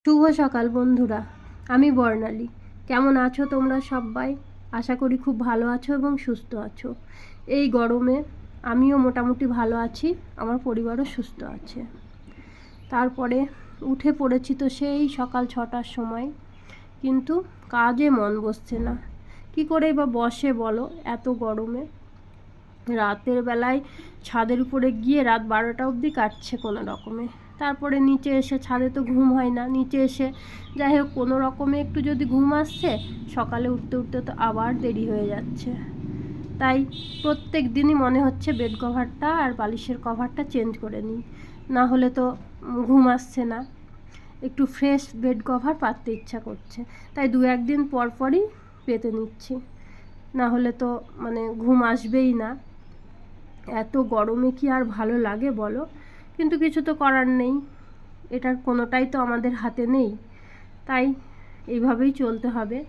শুভ সকাল বন্ধুরা, আমি বর্ণালী। কেমন আছো তোমরা সবাই? আশা করি খুব ভালো আছো এবং সুস্থ আছো। এই গরমে আমিও মোটামুটি ভালো আছি, আমার পরিবারও সুস্থ আছে। তারপরে উঠে পড়েছি তো সেই সকাল 6টার সময়, কিন্তু কাজে মন বসছে না। কি করেই বা বসে বলো এত গরমে? রাতের বেলায় ছাদের উপরে গিয়ে রাত 12টা অবধি কাটছে কোনো রকমে। তারপরে নিচে এসে, ছাদে তো ঘুম হয় না, নিচে এসে যাই হোক কোনো রকমে একটু যদি ঘুম আসছে, সকালে উঠতে উঠতে তো আবার দেরি হয়ে যাচ্ছে। তাই প্রত্যেক দিনই মনে হচ্ছে বেড কভারটা আর বালিশের কভারটা চেঞ্জ করে নিই, না হলে তো ঘুম আসছে না। একটু ফ্রেশ বেড কভার পাততে ইচ্ছা করছে, তাই দু একদিন পর পরই পেতে নিচ্ছি, না হলে তো ঘুম আসবেই না। এত গরমে কি আর ভালো লাগে বলো? কিন্তু কিছু তো করার নেই, এটার কোনোটাই তো আমাদের হাতে নেই, তাই এইভাবেই চলতে হবে।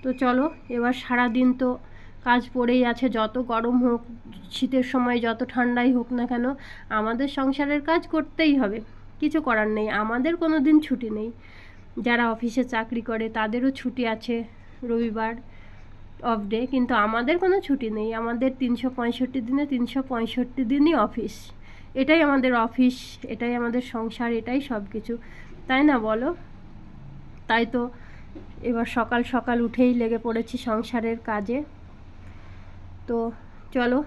তো চলো, এবার সারা দিন তো কাজ পড়েই আছে, যত গরম হোক, শীতের সময় যত ঠান্ডাই হোক না কেন, আমাদের সংসারের কাজ করতেই হবে, কিছু করার নেই। আমাদের কোনো দিন ছুটি নেই। যারা অফিসে চাকরি করে তাদেরও ছুটি আছে, রবিবার অফ ডে, কিন্তু আমাদের কোনো ছুটি নেই। আমাদের 365 দিনে 365 দিনই অফিস। এটাই আমাদের অফিস, এটাই আমাদের সংসার, এটাই সব কিছু, তাই না বলো? তাই তো এবার সকাল সকাল উঠেই লেগে পড়েছি সংসারের কাজে। তো চলো,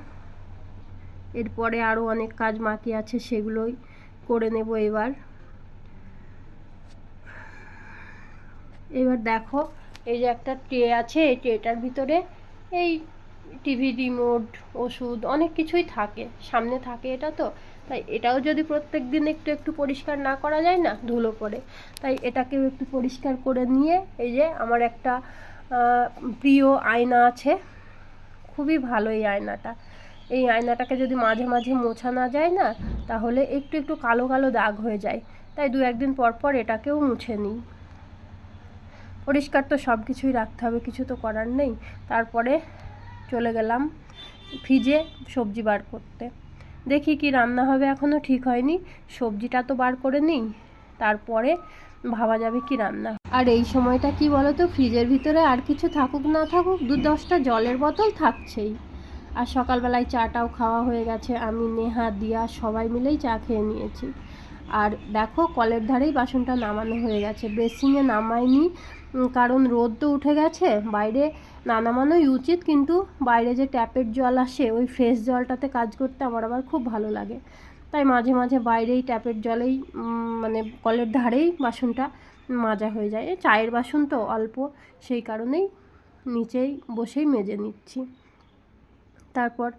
এরপরে আরও অনেক কাজ বাকি আছে, সেগুলোই করে নেব এবার দেখো, এই যে একটা ট্রে আছে, এই ট্রেটার ভিতরে এই টিভি রিমোট, ওষুধ, অনেক কিছুই থাকে, সামনে থাকে এটা তো। তাই এটাও যদি প্রত্যেক দিন একটু একটু পরিষ্কার না করা যায় না, ধুলো পড়ে। তাই এটাকেও একটু পরিষ্কার করে নিয়ে, এই যে আমার একটা প্রিয় আয়না আছে, খুবই ভালো এই আয়নাটা। এই আয়নাটাকে যদি মাঝে মাঝে মোছা না যায় না, তাহলে একটু একটু কালো কালো দাগ হয়ে যায়। তাই দু একদিন পর পর এটাকেও মুছে নিই। পরিষ্কার তো সব কিছুই রাখতে হবে, কিছু তো করার নেই। তারপরে চলে গেলাম ফ্রিজে সবজি বার করতে। দেখি কি রান্না হবে, এখনও ঠিক হয়নি। সবজিটা তো বার করে নিই, তারপরে ভাবা যাবে কি রান্না। আর এই সময়টা কি বলো তো, ফ্রিজের ভিতরে আর কিছু থাকুক না থাকুক, 10টা জলের বোতল থাকছেই। আর সকালবেলায় চাটাও খাওয়া হয়ে গেছে, আমি, নেহা, দিয়া সবাই মিলেই চা খেয়ে নিয়েছি। আর দেখো, কলের ধারেই বাসনটা নামানো হয়ে গেছে, বেসিনে নামাইনি, কারণ রোদ তো উঠে গেছে, বাইরে না নামানোই উচিত, কিন্তু বাইরে যে ট্যাপের জল আসে, ওই ফ্রেশ জলটাতে কাজ করতে আমার আবার খুব ভালো লাগে। তাই মাঝে মাঝে বাইরেই ট্যাপের জলেই কলের ধারেই বাসনটা মাজা হয়ে যায়। চায়ের বাসন তো অল্প, সেই কারণেই নিচেই বসেই মেজে নিচ্ছি। তারপর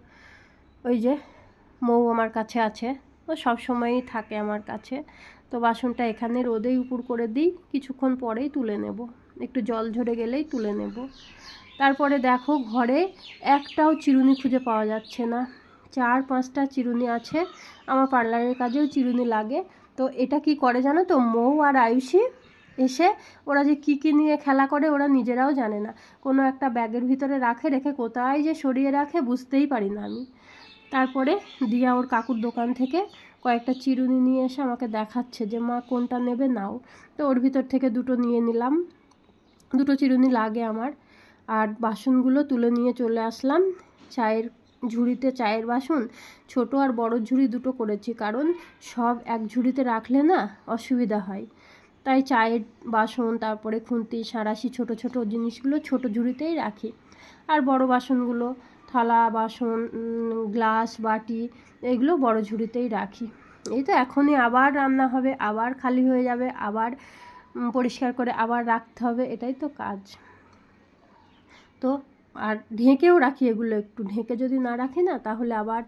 ওই যে মৌ আমার কাছে আছে, ও সব সময়ই থাকে আমার কাছে। তো বাসনটা এখানে রোদেই উপর করে দিই, কিছুক্ষণ পরেই তুলে নেব, একটু জল ঝরে গেলেই তুলে নেব। তারপরে দেখো, ঘরে একটাও চিরুনি খুঁজে পাওয়া যাচ্ছে না। 4-5টা চিরুনি আছে, আমার পার্লারের কাজেও চিরুনি লাগে। তো এটা কি করে জানো তো, মৌ আর আয়ুষী এসে ওরা যে কী নিয়ে খেলা করে ওরা নিজেরাও জানে না। কোনো একটা ব্যাগের ভিতরে রেখে কোথায় যে সরিয়ে রাখে বুঝতেই পারি না আমি। তারপরে দিয়া ওর কাকুর দোকান থেকে কয়েকটা চিরুনি নিয়ে এসে আমাকে দেখাচ্ছে যে মা কোনটা নেবে নাও। তো ওর ভিতর থেকে দুটো নিয়ে নিলাম, দুটো চিরুনি লাগে আমার। আর বাসনগুলো তুলে নিয়ে চলে আসলাম চায়ের ঝুড়িতে। চায়ের বাসন ছোট আর বড় ঝুড়ি দুটো করেছি, কারণ সব এক ঝুড়িতে রাখলে না অসুবিধা হয়। তাই চায়ের বাসন, তারপরে খুন্তি, সাঁড়াশি, ছোট ছোট জিনিসগুলো ছোট ঝুড়িতেই রাখি। আর বড় বাসনগুলো, থালা বাসন, গ্লাস, বাটি, এগুলো বড় ঝুড়িতেই রাখি। এই তো এখনই আবার রান্না হবে, আবার খালি হয়ে যাবে, আবার পরিষ্কার করে আবার রাখতে হবে, এটাই তো কাজ। তো আর ঢেকেও রাখি, এগুলো একটু ঢেকে যদি না রাখি না, তাহলে আবার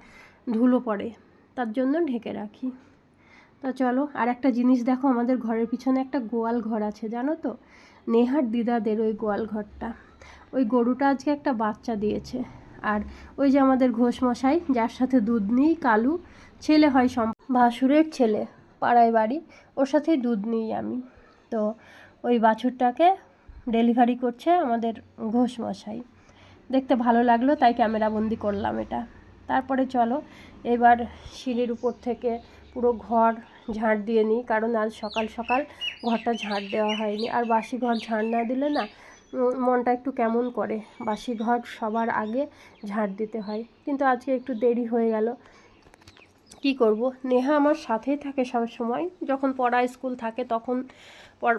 ধুলো পড়ে, তার জন্য ঢেকে রাখি। তা চলো, আর একটা জিনিস দেখো, আমাদের ঘরের পিছনে একটা গোয়াল ঘর আছে জানো তো, নেহার দিদাদের ওই গোয়াল ঘরটা। ওই গরুটা আজকে একটা বাচ্চা দিয়েছে। আর ওই যে আমাদের ঘোষমশাই, যার সাথে দুধ নিই, কালু, ছেলে হয় ভাসুরের ছেলে, পাড়ায় বাড়ি, ওর সাথেই দুধ নিই আমি। তো ওই বাছুরটাকে ডেলিভারি করছে আমাদের ঘোষমশাই। দেখতে ভালো লাগলো, তাই ক্যামেরাবন্দি করলাম এটা। তারপরে চলো, এবার সিঁড়ির উপর থেকে পুরো ঘর ঝাঁট দিয়ে নিই, কারণ আজ সকাল সকাল ঘরটা ঝাঁট দেওয়া হয়নি। আর বাসি ঘর ঝাঁট না দিলে না মনটা একটু কেমন করে, বাসি ঘর সবার আগে ঝাঁট দিতে হয়। কিন্তু আজকে একটু দেরি হয়ে গেল, কি করব। নেহা আমার সাথেই থাকে সব সময়, যখন পড়া স্কুল থাকে তখন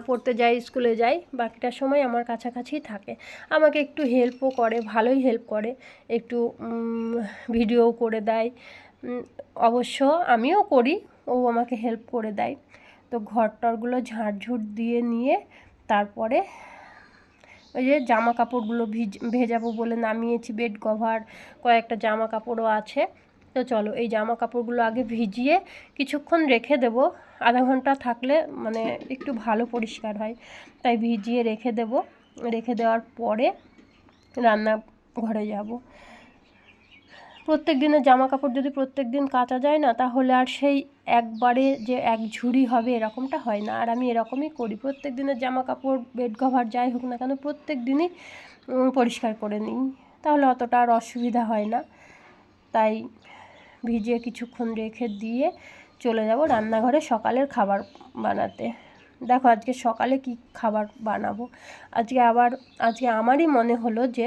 পড়তে যাই, স্কুলে যাই, বাকিটা সময় আমার কাছাকাছিই থাকে। আমাকে একটু হেল্পও করে, ভালোই হেল্প করে, একটু ভিডিও করে দেয়। অবশ্য আমিও করি, ও আমাকে হেল্প করে দেয়। তো ঘরটরগুলো ঝাড়ঝুট দিয়ে নিয়ে তারপরে ওই যে জামা কাপড়গুলো ভেজাবো বলে নামিয়েছি, বেড কভার, কয়েকটা জামা কাপড়ও আছে। তো চলো এই জামা কাপড়গুলো আগে ভিজিয়ে কিছুক্ষণ রেখে দেবো, আধা ঘন্টা থাকলে মানে একটু ভালো পরিষ্কার হয়, তাই ভিজিয়ে রেখে দেবো। রেখে দেওয়ার পরে রান্নাঘরে যাব। প্রত্যেক দিনের জামা কাপড় যদি প্রত্যেক দিন কাচা যায় না, তাহলে আর সেই একবারে যে এক ঝুড়ি হবে এরকমটা হয় না। আর আমি এরকমই করি, প্রত্যেক দিনের জামা কাপড়, বেড কভার যাই হোক না কেন প্রত্যেক দিনই পরিষ্কার করে নিই, তাহলে অতটা আর অসুবিধা হয় না। তাই ভিজিয়ে কিছুক্ষণ রেখে দিয়ে চলে যাব রান্নাঘরে সকালের খাবার বানাতে। দেখো আজকে সকালে কি খাবার বানাবো। আজকে আমারই মনে হলো যে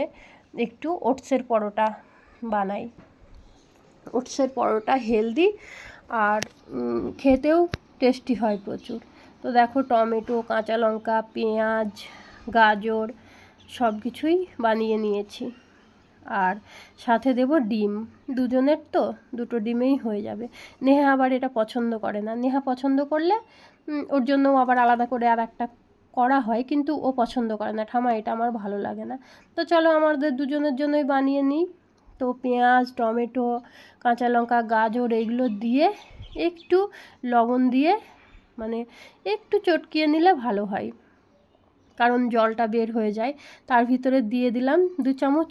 একটু ওটসের পরোটা বানাই। ওটসের পরোটা হেলদি আর খেতেও টেস্টি হয় প্রচুর। তো দেখো টমেটো, কাঁচা লঙ্কা, পেঁয়াজ, গাজর সব কিছুই বানিয়ে নিয়েছি। আর সাথে দেব ডিম, দুজনের তো দুটো ডিমেই হয়ে যাবে। নেহা আবার এটা পছন্দ করে না, নেহা পছন্দ করলে ওর জন্যও আবার আলাদা করে আর একটা করা হয়, কিন্তু ও পছন্দ করে না, ঠামা এটা আমার ভালো লাগে না। তো চলো আমাদের দুজনের জন্যই বানিয়ে নিই। তো পেঁয়াজ, টমেটো, কাঁচা লঙ্কা, গাজর এইগুলো দিয়ে একটু লবণ দিয়ে মানে একটু চটকিয়ে নিলে ভালো হয়, কারণ জলটা বের হয়ে যায়। তার ভিতরে দিয়ে দিলাম 2 চামচ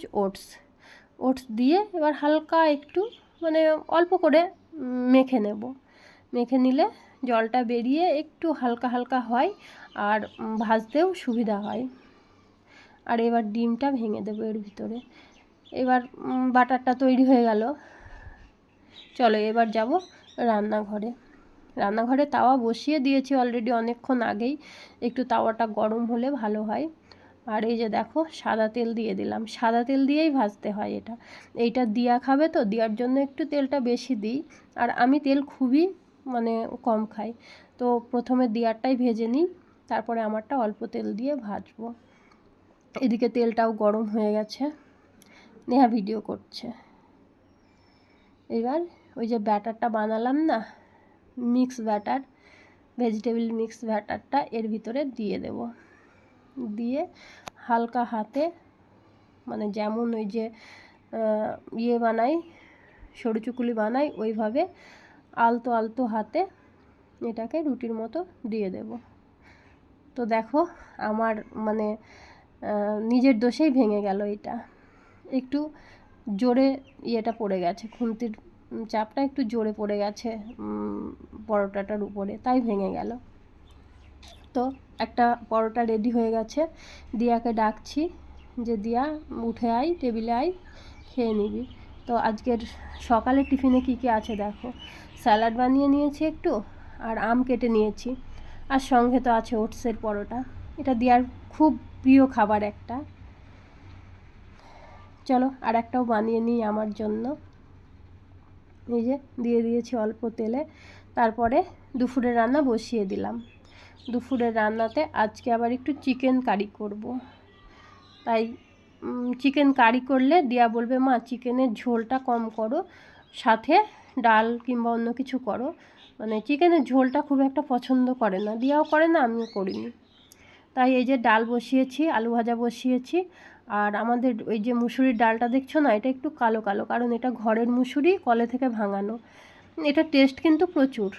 ওটস দিয়ে এবার হালকা একটু মানে অল্প করে মেখে নেব। মেখে নিলে জলটা বেরিয়ে একটু হালকা হালকা হয় আর ভাজতেও সুবিধা হয়। আর এবার ডিমটা ভেঙে দেবো এর ভিতরে। এবার বাটারটা তৈরি হয়ে গেল। চলো এবার যাব রান্নাঘরে তাওয়া বসিয়ে দিয়েছি অলরেডি অনেকক্ষণ আগেই, একটু তাওয়াটা গরম হলে ভালো হয়। আর এই যে দেখো সাদা তেল দিয়ে দিলাম, সাদা তেল দিয়েই ভাজতে হয় এইটা দিয়া খাবে তো, দেওয়ার জন্য একটু তেলটা বেশি দিই। আর আমি তেল খুবই মানে কম খাই, তো প্রথমে দিয়ারটাই ভেজে নিই, তারপরে আমারটা অল্প তেল দিয়ে ভাজবো। এদিকে তেলটাও গরম হয়ে গেছে, নেহা ভিডিও করছে। এবার ওই যে ব্যাটারটা বানালাম না, মিক্স ব্যাটার, ভেজিটেবল মিক্স ব্যাটারটা এর ভিতরে দিয়ে দেব। দিয়ে হালকা হাতে মানে যেমন ওই যে বানাই, সরু চুকুলি বানাই, ওইভাবে আলতো আলতো হাতে এটাকে রুটির মতো দিয়ে দেব। তো দেখো আমার মানে নিজের দোষেই ভেঙে গেল, এটা একটু জোরে পড়ে গেছে, খুন্তির চাপটা একটু জোরে পড়ে গেছে পরোটাটার উপরে, তাই ভেঙে গেল। তো একটা পরোটা রেডি হয়ে গেছে, দিয়াকে ডাকছি যে দিয়া উঠে আয়, টেবিলে আয়, খেয়ে নিবি। তো আজকের সকালে টিফিনে কি কি আছে দেখো, স্যালাড বানিয়ে নিয়েছি একটু, আর আম কেটে নিয়েছি, আর সঙ্গে তো আছে ওটসের পরোটা। এটা দিয়ার খুব প্রিয় খাবার একটা। চলো আর একটাও বানিয়ে নিই আমার জন্য। এই যে দিয়ে দিয়েছি অল্প তেলে। তারপরে দুপুরের রান্না বসিয়ে দিলাম। দুপুরের রান্নাতে আজকে আবার একটু চিকেন কারি করব। তাই চিকেন কারি করলে দিয়া বলবে মা চিকেনের ঝোলটা কম করো, সাথে ডাল কিংবা অন্য কিছু করো। মানে চিকেনের ঝোলটা খুব একটা পছন্দ করে না, দিয়াও করে না, আমিও করিনি। তাই এই যে ডাল বসিয়েছি, আলু ভাজা বসিয়েছি। আর আমাদের ওই যে মুসুরির ডালটা দেখছো না, এটা একটু কালো কালো, কারণ এটা ঘরের মুসুরি, কলে থেকে ভাঙানো। এটা টেস্ট কিন্তু প্রচুর,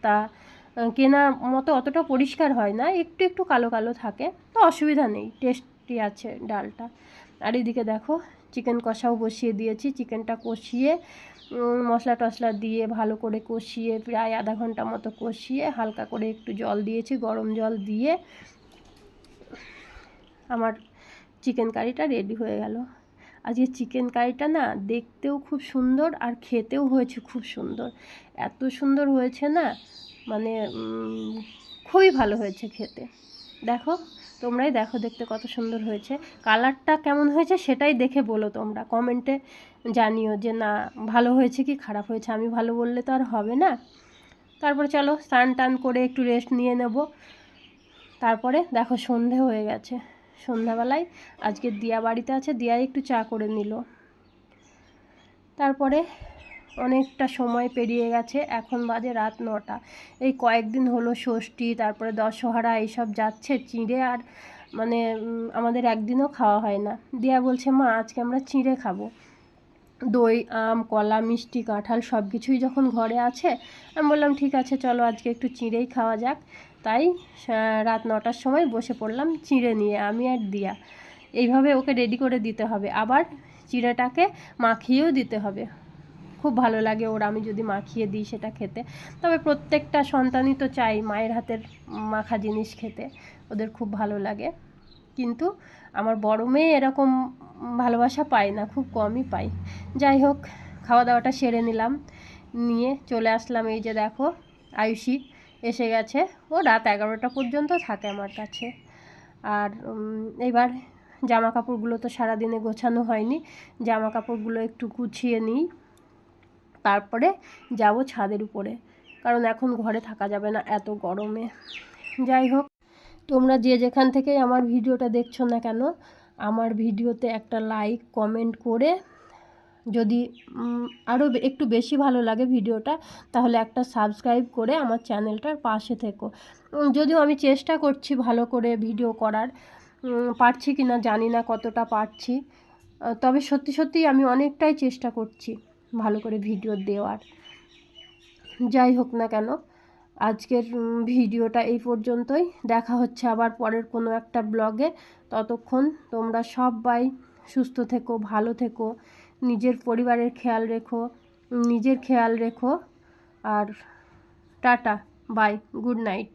তা কেনার মতো অতটা পরিষ্কার হয় না, একটু একটু কালো কালো থাকে, তো অসুবিধা নেই, টেস্টি আছে ডালটা। আর এদিকে দেখো চিকেন কষাও বসিয়ে দিয়েছি, চিকেনটা কষিয়ে মশলা টশলা দিয়ে ভালো করে কষিয়ে প্রায় আধা ঘন্টা মতো কষিয়ে হালকা করে একটু জল দিয়েছি, গরম জল দিয়ে আমার চিকেন কারিটা রেডি হয়ে গেল। আজকে চিকেন কারিটা না দেখতেও খুব সুন্দর আর খেতেও হয়েছে খুব সুন্দর, এত সুন্দর হয়েছে না মানে খুবই ভালো হয়েছে খেতে। দেখো, তোমরাই দেখো, দেখতে কত সুন্দর হয়েছে। কালারটা কেমন হয়েছে সেটাই দেখে বলো তোমরা, কমেন্টে জানিও যে না ভালো হয়েছে কি খারাপ হয়েছে। আমি ভালো বললে তো আর হবে না। তারপরে চলো স্নান টান করে একটু রেস্ট নিয়ে নেব। তারপরে দেখো সন্ধে হয়ে গেছে। সন্ধ্যাবেলায় আজকে দিয়া বাড়িতে আছে, দিয়া একটু চা করে নিল। তারপরে অনেকটা সময় পেরিয়ে গেছে, এখন বাজে রাত 9টা। এই কয়েকদিন হলো ষষ্ঠী, তারপরে দশহরা এইসব যাচ্ছে, চিঁড়ে আর মানে আমাদের একদিনও খাওয়া হয় না। দিয়া বলছে মা আজকে আমরা চিঁড়ে খাবো। দই, আম, কলা, মিষ্টি, কাঁঠাল সব কিছুই যখন ঘরে আছে, আমি বললাম ঠিক আছে চলো আজকে একটু চিঁড়েই খাওয়া যাক। তাই রাত 9টার সময় বসে পড়লাম চিঁড়ে নিয়ে, আমি আর দিয়া। এইভাবে ওকে রেডি করে দিতে হবে, আবার চিঁড়েটাকে মাখিয়েও দিতে হবে। খুব ভালো লাগে ওর আমি যদি মাখিয়ে দিই সেটা খেতে। তবে প্রত্যেকটা সন্তানই তো চাই মায়ের হাতের মাখা জিনিস খেতে, ওদের খুব ভালো লাগে। কিন্তু আমার বড় মেয়ে এরকম ভালোবাসা পায় না, খুব কমই পায়। যাই হোক, খাওয়া দাওয়াটা সেরে নিলাম, নিয়ে চলে আসলাম। এই যে দেখো আয়ুষী এসে গেছে, ও রাত 11টা পর্যন্ত থাকে আমার কাছে। আর এবার জামা কাপড়গুলো তো সারাদিনে গোছানো হয়নি, জামা কাপড়গুলো একটু গুছিয়ে নিই, তারপরে যাব ছাদের উপরে, কারণ এখন ঘরে থাকা যাবে না এত গরমে। যাই হোক, তোমরা যে যেখান থেকেই আমার ভিডিওটা দেখছো না কেন, আমার ভিডিওতে একটা লাইক কমেন্ট করে, যদি আরও একটু বেশি ভালো লাগে ভিডিওটা, তাহলে একটা সাবস্ক্রাইব করে আমার চ্যানেলটার পাশে থেকো। যদিও আমি চেষ্টা করছি ভালো করে ভিডিও করার, পারছি কি না জানি না, কতটা পারছি, তবে সত্যি সত্যিই আমি অনেকটাই চেষ্টা করছি ভালো করে ভিডিও দেওয়ার। যাই হোক না কেন, আজকের ভিডিওটা এই পর্যন্তই। দেখা হচ্ছে আবার পরের কোনো একটা ব্লগে। ততক্ষণ তোমরা সবাই সুস্থ থেকো, ভালো থেকো, নিজের পরিবারের খেয়াল রেখো, নিজের খেয়াল রেখো। আর টাটা, বাই, গুড নাইট।